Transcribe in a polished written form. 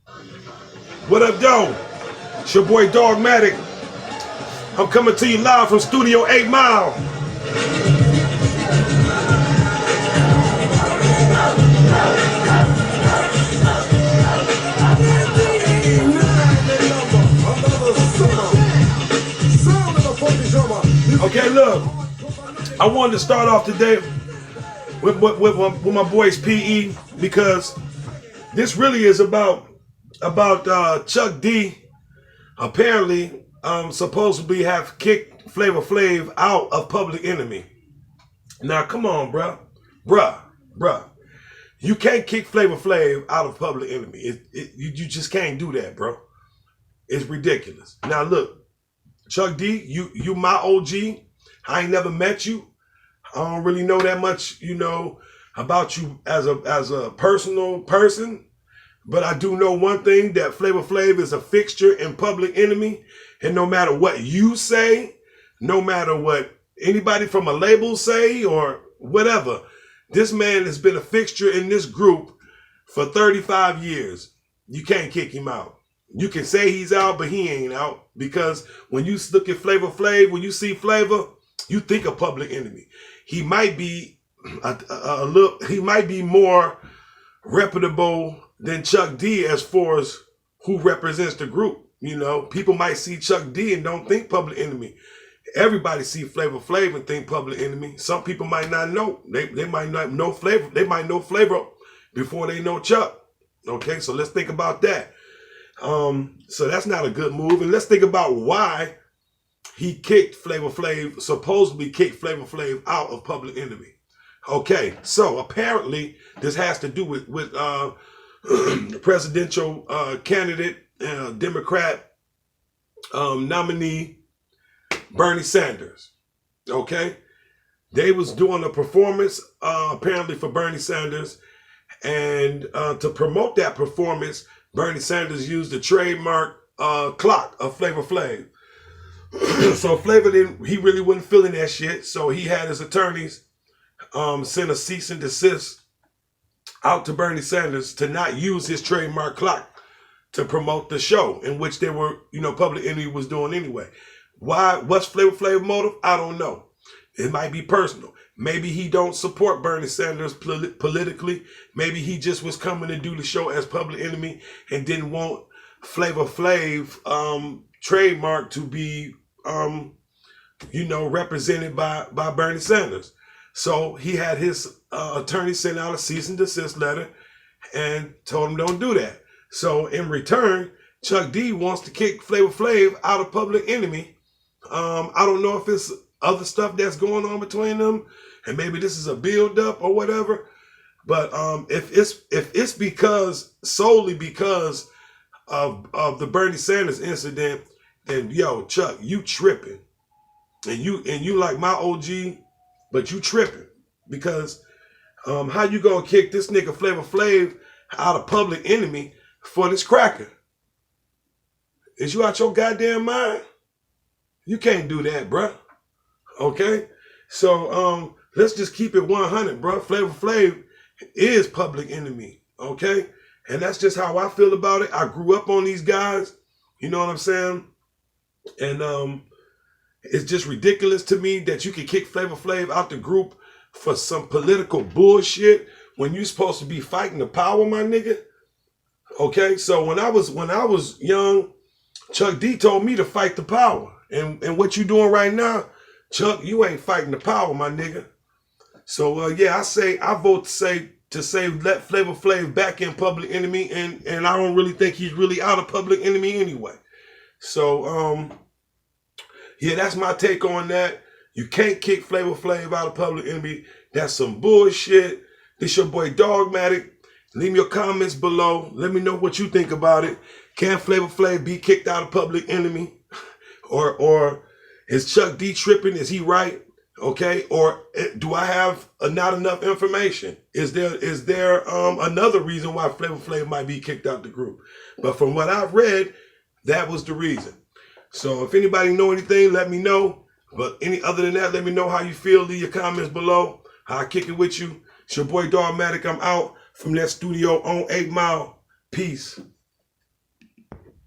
What up, though? It's your boy Dogmatic. I'm coming to you live from Studio 8 Mile. Okay, look. I wanted to start off today with my boys PE because this really is about Chuck D apparently supposedly have kicked Flavor Flav out of Public Enemy. Now come on, bruh. You can't kick Flavor Flav out of Public Enemy. You just can't do that, bro. It's ridiculous. Now look, Chuck D, you my OG. I ain't never met you. I don't really know that much, about you as a personal person. But I do know one thing, that Flavor Flav is a fixture in Public Enemy. And no matter what you say, no matter what anybody from a label say or whatever, this man has been a fixture in this group for 35 years. You can't kick him out. You can say he's out, but he ain't out. Because when you look at Flavor Flav, when you see Flavor, you think of Public Enemy. He might be he might be more reputable than Chuck D as far as who represents the group. People might see Chuck D and don't think Public Enemy. Everybody see Flavor Flav and think Public Enemy. Some people might not know. They might not know Flavor. They might know Flavor before they know Chuck. Okay, so let's think about that. So that's not a good move. And let's think about why he supposedly kicked Flavor Flav out of Public Enemy. Okay, so apparently this has to do with the presidential candidate, Democrat nominee, Bernie Sanders. Okay, they was doing a performance apparently for Bernie Sanders, and to promote that performance, Bernie Sanders used the trademark clock of Flavor Flav. So Flavor he really wasn't feeling that shit, so he had his attorneys send a cease and desist out to Bernie Sanders to not use his trademark clock to promote the show, in which they were, Public Enemy was doing anyway. Why? What's Flavor Flav's motive? I don't know. It might be personal. Maybe he don't support Bernie Sanders politically. Maybe he just was coming to do the show as Public Enemy and didn't want Flavor Flav trademark to be, represented by Bernie Sanders. So he had his attorney send out a cease and desist letter and told him don't do that. So in return, Chuck D wants to kick Flavor Flav out of Public Enemy. I don't know if it's other stuff that's going on between them, and maybe this is a build-up or whatever. But if it's solely because of the Bernie Sanders incident, then yo, Chuck, you tripping, and you like my OG. But you tripping, because how you gonna kick this nigga Flavor Flav out of Public Enemy for this cracker? Is you out your goddamn mind? You can't do that, bruh. Okay? So let's just keep it 100, bruh. Flavor Flav is Public Enemy, okay? And that's just how I feel about it. I grew up on these guys, you know what I'm saying? And it's just ridiculous to me that you can kick Flavor Flav out the group for some political bullshit when you're supposed to be fighting the power, my nigga. Okay, so when I was young, Chuck D told me to fight the power. And what you doing right now, Chuck, you ain't fighting the power, my nigga. So yeah, I vote to say let Flavor Flav back in Public Enemy, and I don't really think he's really out of Public Enemy anyway. So yeah, that's my take on that. You can't kick Flavor Flav out of Public Enemy. That's some bullshit. This your boy Dogmatic. Leave me your comments below. Let me know what you think about it. Can Flavor Flav be kicked out of Public Enemy? Or is Chuck D tripping? Is he right? Okay. Or do I have not enough information? Is there another reason why Flavor Flav might be kicked out the group? But from what I've read, that was the reason. So if anybody know anything, let me know. But other than that, let me know how you feel. Leave your comments below. I'll kick it with you. It's your boy Dogmatic. I'm out from that studio on 8 Mile. Peace.